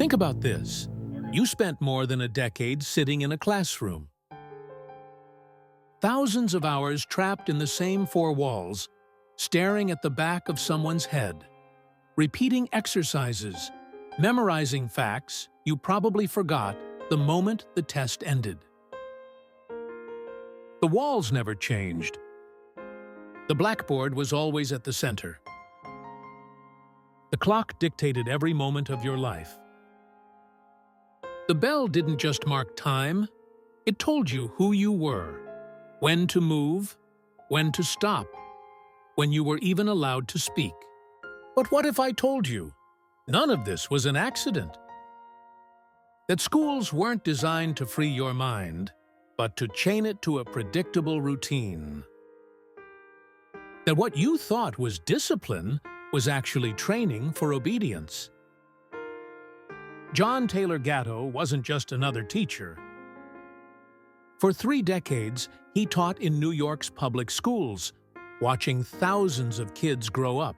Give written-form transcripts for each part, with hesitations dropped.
Think about this. You spent more than a decade sitting in a classroom. Thousands of hours trapped in the same four walls, staring at the back of someone's head, repeating exercises, memorizing facts you probably forgot the moment the test ended. The walls never changed. The blackboard was always at the center. The clock dictated every moment of your life. The bell didn't just mark time, it told you who you were, when to move, when to stop, when you were even allowed to speak. But what if I told you none of this was an accident? That schools weren't designed to free your mind, but to chain it to a predictable routine. That what you thought was discipline was actually training for obedience. John Taylor Gatto wasn't just another teacher. For 3 decades, he taught in New York's public schools, watching thousands of kids grow up,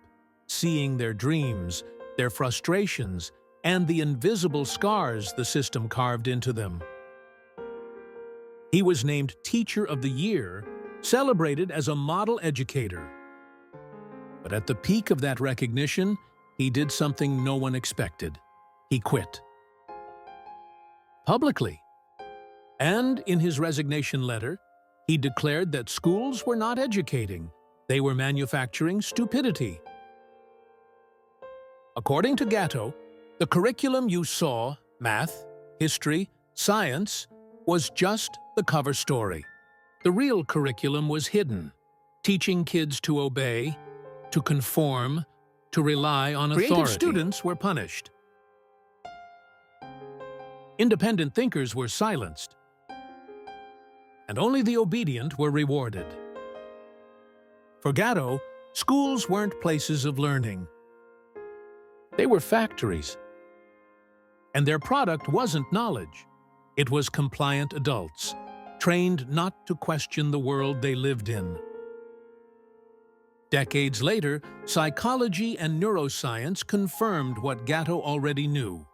seeing their dreams, their frustrations, and the invisible scars the system carved into them. He was named Teacher of the Year, celebrated as a model educator. But at the peak of that recognition, he did something no one expected. He quit. Publicly. And in his resignation letter, he declared that schools were not educating, they were manufacturing stupidity. According to Gatto, the curriculum you saw, math, history, science, was just the cover story. The real curriculum was hidden, teaching kids to obey, to conform, to rely on authority. Creative students were punished. Independent thinkers were silenced. And only the obedient were rewarded. For Gatto, schools weren't places of learning. They were factories. And their product wasn't knowledge. It was compliant adults, trained not to question the world they lived in. Decades later, psychology and neuroscience confirmed what Gatto already knew.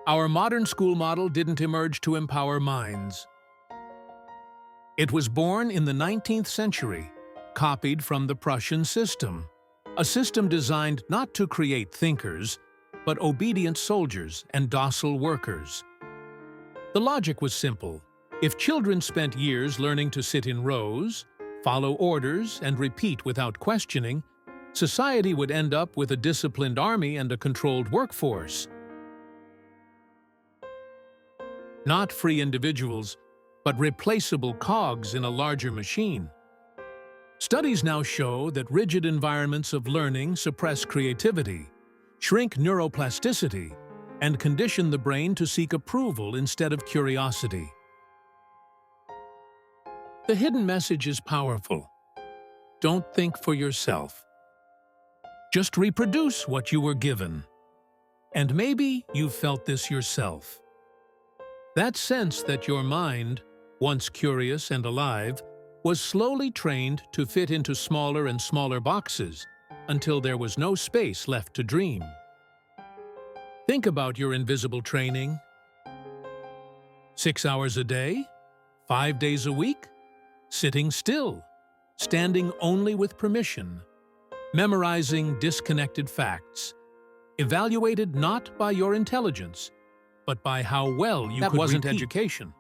Our modern school model didn't emerge to empower minds. It was born in the 19th century, copied from the Prussian system, a system designed not to create thinkers, but obedient soldiers and docile workers. The logic was simple. If children spent years learning to sit in rows, follow orders, and repeat without questioning, society would end up with a disciplined army and a controlled workforce. Not free individuals, but replaceable cogs in a larger machine. Studies now show that rigid environments of learning suppress creativity, shrink neuroplasticity, and condition the brain to seek approval instead of curiosity. The hidden message is powerful. Don't think for yourself. Just reproduce what you were given. And maybe you've felt this yourself. That sense that your mind, once curious and alive, was slowly trained to fit into smaller and smaller boxes until there was no space left to dream. Think about your invisible training. 6 hours a day? 5 days a week? Sitting still, standing only with permission, memorizing disconnected facts, evaluated not by your intelligence, but by how well you could repeat. That wasn't education.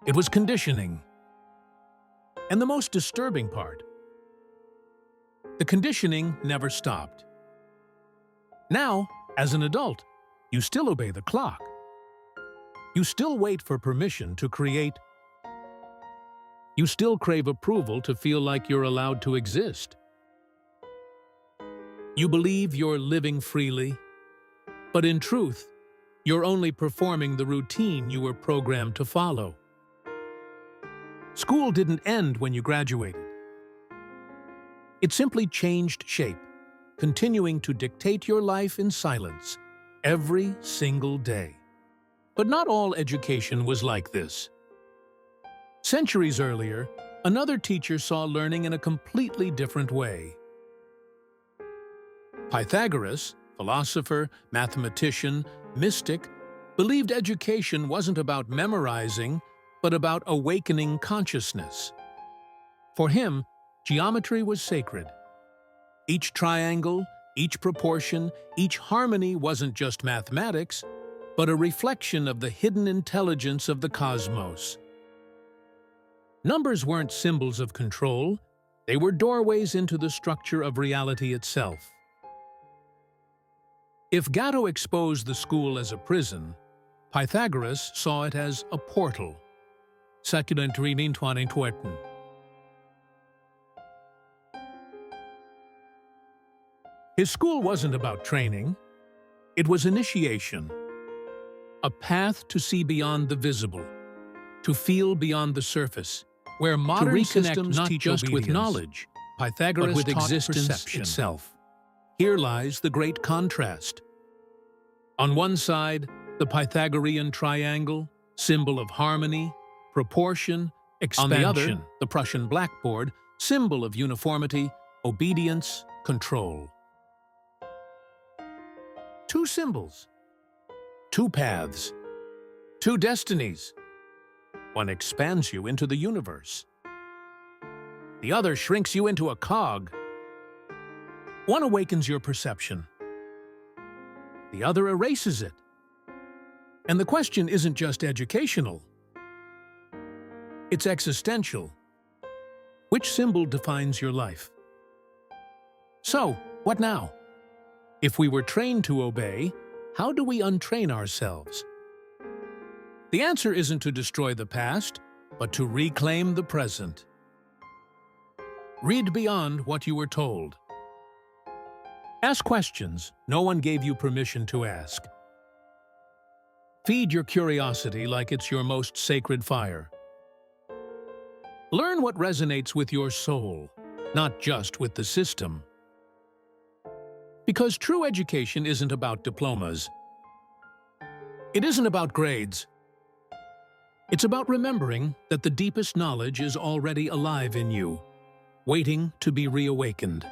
It was conditioning. And the most disturbing part, the conditioning never stopped. Now, as an adult, you still obey the clock. You still wait for permission to create. You still crave approval to feel like you're allowed to exist. You believe you're living freely, but in truth, you're only performing the routine you were programmed to follow. School didn't end when you graduated. It simply changed shape, continuing to dictate your life in silence every single day. But not all education was like this. Centuries earlier, another teacher saw learning in a completely different way. Pythagoras, philosopher, mathematician, mystic, believed education wasn't about memorizing, but about awakening consciousness. For him, geometry was sacred. Each triangle, each proportion, each harmony wasn't just mathematics, but a reflection of the hidden intelligence of the cosmos. Numbers weren't symbols of control, they were doorways into the structure of reality itself. If Gatto exposed the school as a prison, Pythagoras saw it as a portal. His school wasn't about training, it was initiation. A path to see beyond the visible, to feel beyond the surface, where modern systems not teach just with knowledge, Pythagoras with existence itself. Here lies the great contrast. On one side, the Pythagorean triangle, symbol of harmony, proportion, expansion. On the other, the Prussian blackboard, symbol of uniformity, obedience, control. Two symbols, two paths, two destinies. One expands you into the universe. The other shrinks you into a cog. One awakens your perception. The other erases it. And the question isn't just educational. It's existential. Which symbol defines your life? So, what now? If we were trained to obey, how do we untrain ourselves? The answer isn't to destroy the past, but to reclaim the present. Read beyond what you were told. Ask questions no one gave you permission to ask. Feed your curiosity like it's your most sacred fire. Learn what resonates with your soul, not just with the system. Because true education isn't about diplomas. It isn't about grades. It's about remembering that the deepest knowledge is already alive in you, waiting to be reawakened.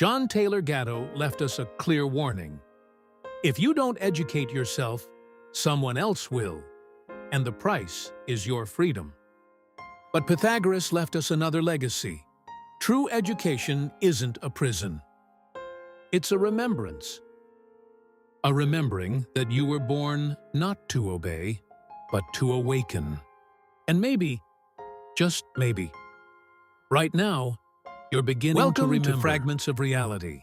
John Taylor Gatto left us a clear warning. If you don't educate yourself, someone else will, and the price is your freedom. But Pythagoras left us another legacy. True education isn't a prison. It's a remembrance. A remembering that you were born not to obey, but to awaken. And maybe, just maybe, right now, you're beginning to remember. Welcome to Fragments of Reality.